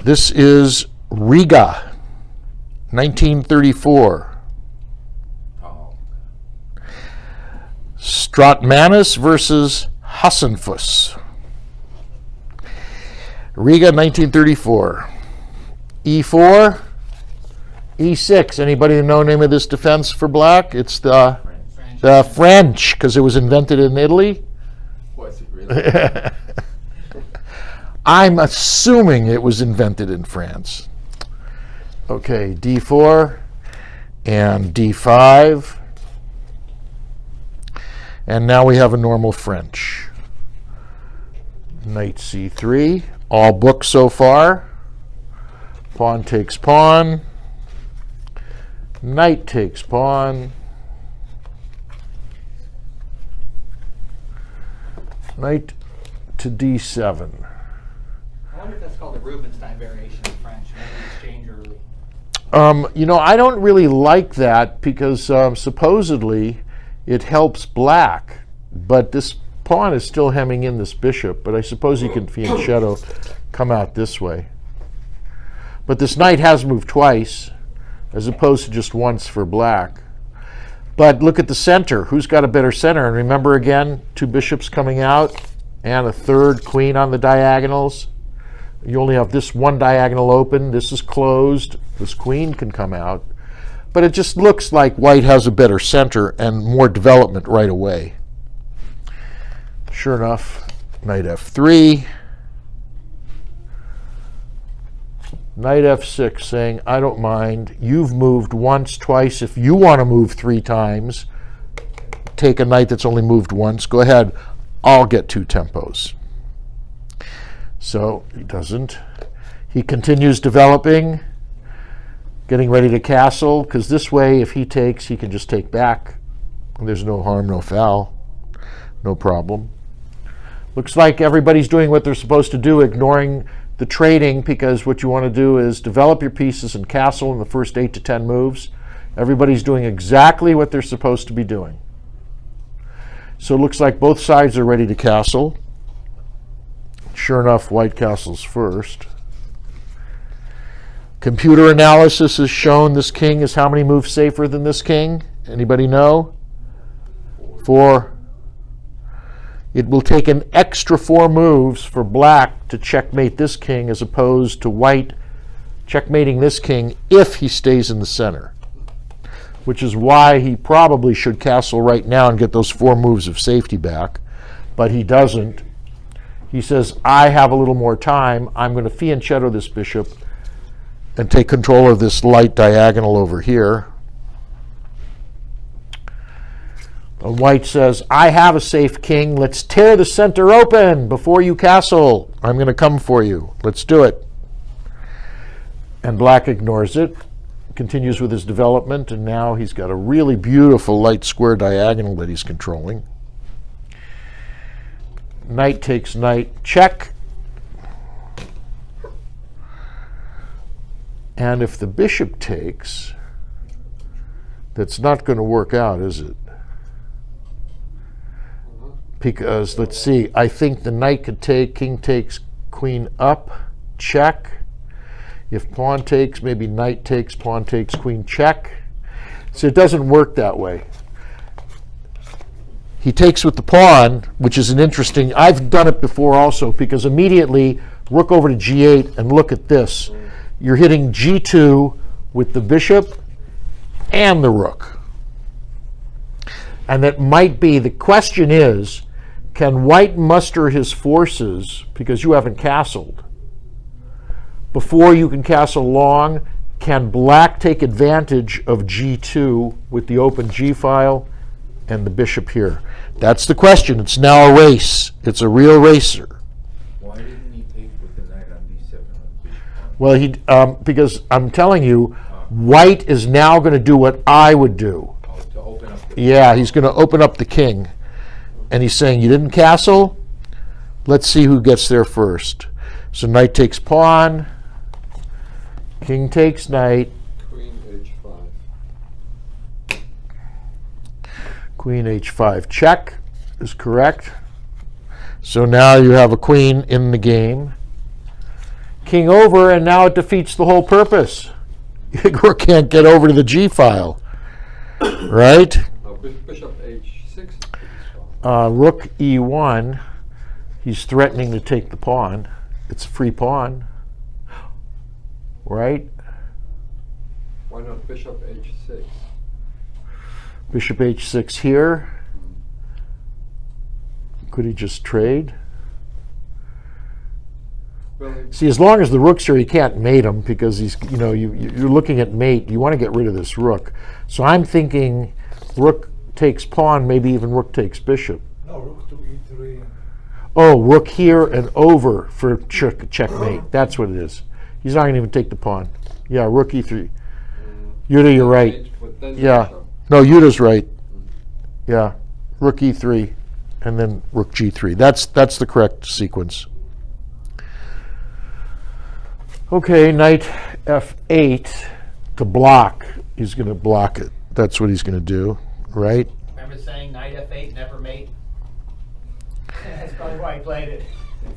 This is Riga, 1934. Oh. Stratmanis versus Hassenfuss. Riga, 1934. E4, E6. Anybody know the name of this defense for black? It's the French, because it was invented in Italy. Was it really? I'm assuming it was invented in France. Okay, D4 and D5. And now we have a normal French. Knight C3. All booked so far. Pawn takes pawn. Knight takes pawn. Knight to D7. I wonder if that's called the Rubinstein variation in French. Maybe exchange early. I don't really like that because supposedly it helps black, but this pawn is still hemming in this bishop, but I suppose he can fianchetto come out this way. But this knight has moved twice, as opposed to just once for black. But look at the center. Who's got a better center? And remember again, two bishops coming out and a third queen on the diagonals. You only have this one diagonal open. This is closed. This queen can come out. But it just looks like white has a better center and more development right away. Sure enough, knight f3. Knight f6 saying, I don't mind. You've moved once, twice. If you want to move 3 times, take a knight that's only moved once. Go ahead. I'll get 2 tempos. So he doesn't. He continues developing, getting ready to castle, because this way, if he takes, he can just take back. There's no harm, no foul. No problem. Looks like everybody's doing what they're supposed to do, ignoring the trading, because what you want to do is develop your pieces and castle in the first 8 to 10 moves. Everybody's doing exactly what they're supposed to be doing. So it looks like both sides are ready to castle. Sure enough, white castles first. Computer analysis has shown this king is how many moves safer than this king? Anybody know? 4. It will take an extra 4 moves for black to checkmate this king as opposed to white checkmating this king if he stays in the center, which is why he probably should castle right now and get those 4 moves of safety back, but he doesn't. He says, I have a little more time. I'm going to fianchetto this bishop and take control of this light diagonal over here. And white says, I have a safe king. Let's tear the center open before you castle. I'm going to come for you. Let's do it. And black ignores it, continues with his development, and now he's got a really beautiful light square diagonal that he's controlling. Knight takes knight, check. And if the bishop takes, that's not going to work out, is it? Because, let's see, I think the knight could take, king takes, queen up, check. If pawn takes, maybe knight takes, pawn takes, queen check. So it doesn't work that way. He takes with the pawn, which is an interesting, I've done it before also, because immediately rook over to g8 and look at this. You're hitting g2 with the bishop and the rook. And that might be, the question is, can white muster his forces, because you haven't castled, before you can castle long? Can black take advantage of g2 with the open g-file and the bishop here? That's the question. It's now a race. It's a real racer. Why didn't he take with the knight on d7 on the bishop? Well, because I'm telling you, white is now going to do what I would do. To open up the Yeah, he's going to open up the king. And he's saying, you didn't castle? Let's see who gets there first. So knight takes pawn. King takes knight. Queen h5. Queen h5 check is correct. So now you have a queen in the game. king over, and now it defeats the whole purpose. Rook can't get over to the G file, right? Now bishop h6. Rook e1, he's threatening to take the pawn. It's a free pawn, right? Why not bishop h6? Bishop h6 here. Could he just trade? Well, See, as long as the rook's here, he can't mate him because he's, you know, you're looking at mate. You want to get rid of this rook. So I'm thinking rook takes pawn, maybe even rook takes bishop. No, rook to e3. Oh, rook here and over for checkmate. That's what it is. He's not going to even take the pawn. Yeah, rook e3. Yuta, you're right. but then Yeah. bishop. No, Yuta's right. Yeah, rook e3 and then rook g3. That's the correct sequence. Okay, knight f8 to block. He's going to block it. That's what he's going to do, right? Remember saying knight f8, never mate? That's probably why he played it.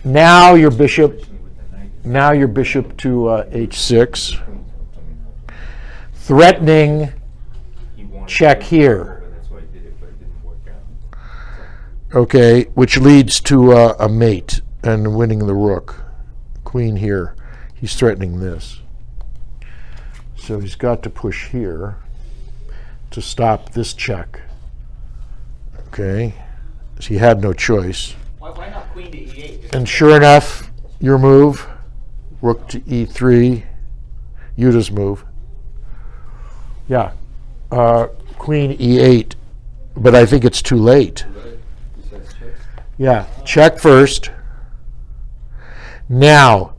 Now your bishop. Especially with the knight. Now your bishop to h6, threatening He wanted check to here. That's why he did it, but it didn't work out. Okay, which leads to a mate and winning the rook. Queen here. He's threatening this. So he's got to push here to stop this check. Okay, so he had no choice. Why not queen to e8? And sure enough, your move, rook to e3, Yuta's move. Yeah, queen e8, but I think it's too late. Right? He says check. Yeah, check first. Now,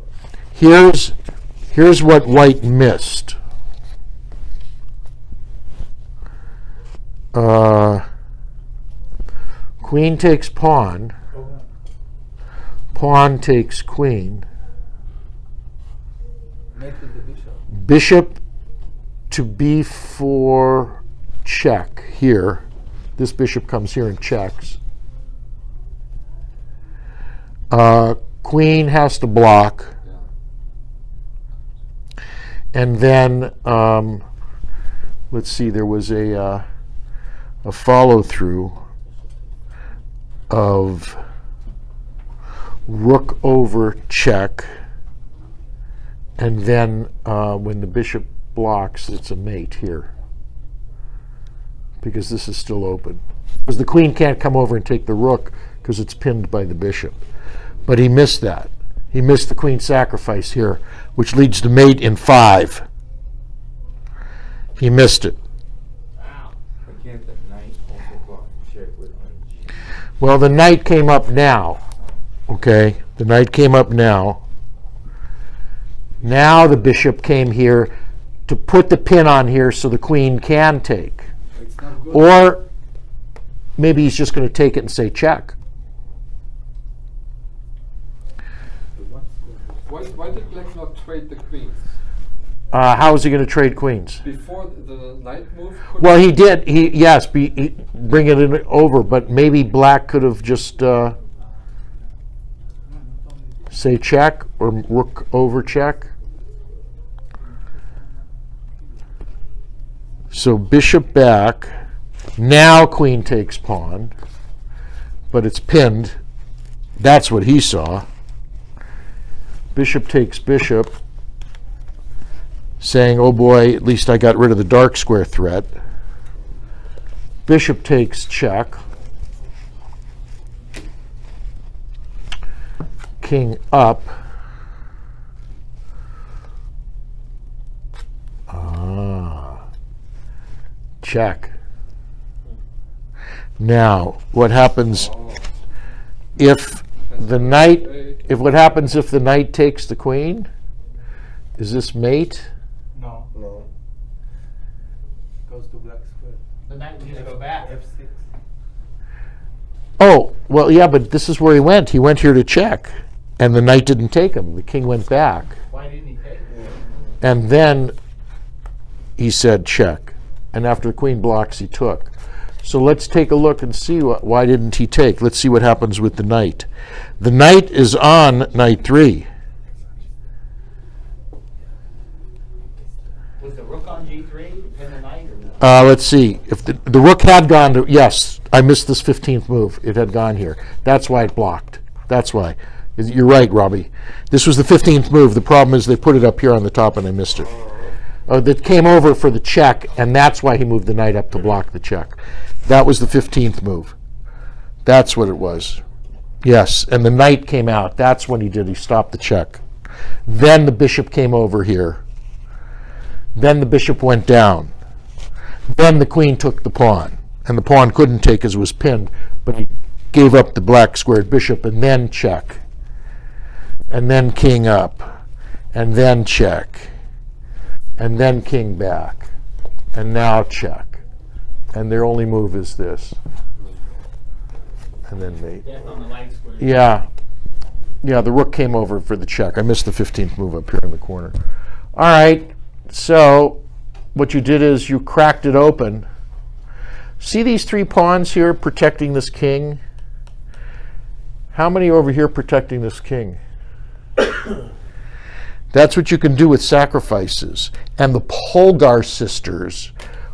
here's what white missed. Queen takes pawn. Pawn takes queen. Mate with the bishop. Bishop to b4 check here. This bishop comes here and checks. Queen has to block. Yeah. And then, let's see, there was a follow-through of rook over check, and then when the bishop blocks, it's a mate here because this is still open. Because the queen can't come over and take the rook because it's pinned by the bishop. But he missed that. He missed the queen sacrifice here, which leads to mate in 5. He missed it. Wow. But can't the knight also block the check with on G? Well, the knight came up now. Okay, the knight came up now. Now the bishop came here to put the pin on here so the queen can take. It's not good. Or maybe he's just going to take it and say check. Why did black not trade the queens? How is he going to trade queens? Before the knight move? Well, he did. Yes, bring it in over, but maybe black could have just say check or rook over check. So bishop back. Now queen takes pawn, but it's pinned. That's what he saw. Bishop takes bishop, saying, oh boy, at least I got rid of the dark square threat. Bishop takes check. King up. Check. Now, what happens if the knight, what happens if the knight takes the queen? Is this mate? No. No. Goes to black square. The knight needs to go back. F6. Oh, well, yeah, but this is where he went. He went here to check, and the knight didn't take him. The king went back. Why didn't he take it? And then he said check. And after the queen blocks, he took. So let's take a look and see why didn't he take. Let's see what happens with the knight. The knight is on knight 3. Was the rook on G3, pin the knight, or no? Let's see. If the rook had gone to, yes, I missed this 15th move. It had gone here. That's why it blocked. That's why. You're right, Robbie. This was the 15th move. The problem is they put it up here on the top and I missed it. That came over for the check, and that's why he moved the knight up to block the check. That was the 15th move. That's what it was. Yes, and the knight came out. That's when he did. He stopped the check. Then the bishop came over here. Then the bishop went down. Then the queen took the pawn. And the pawn couldn't take because it was pinned, but he gave up the black squared bishop, and then check. And then king up. And then check. And then king back. And now check. And their only move is this. And then mate. Death on the light square. Yeah. Yeah, the rook came over for the check. I missed the 15th move up here in the corner. All right. So what you did is you cracked it open. See these three pawns here protecting this king? How many over here protecting this king? That's what you can do with sacrifices. And the Polgar sisters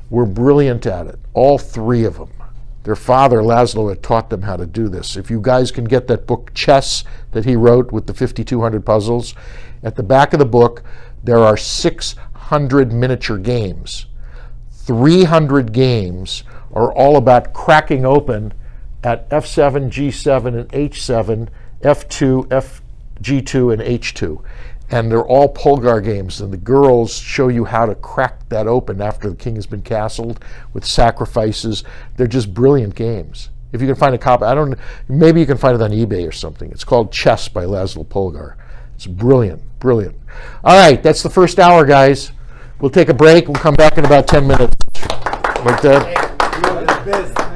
were brilliant at it, all three of them. Their father, Laszlo, had taught them how to do this. If you guys can get that book, Chess, that he wrote with the 5,200 puzzles, at the back of the book, there are 600 miniature games. 300 games are all about cracking open at F7, G7, and H7, F2, G2, and H2. And they're all Polgar games, and the girls show you how to crack that open after the king has been castled with sacrifices. They're just brilliant games. If you can find a copy, maybe you can find it on eBay or something. It's called Chess by Laszlo Polgar. It's brilliant, brilliant. All right, that's the first hour, guys. We'll take a break. We'll come back in about 10 minutes. Like that. You are the best.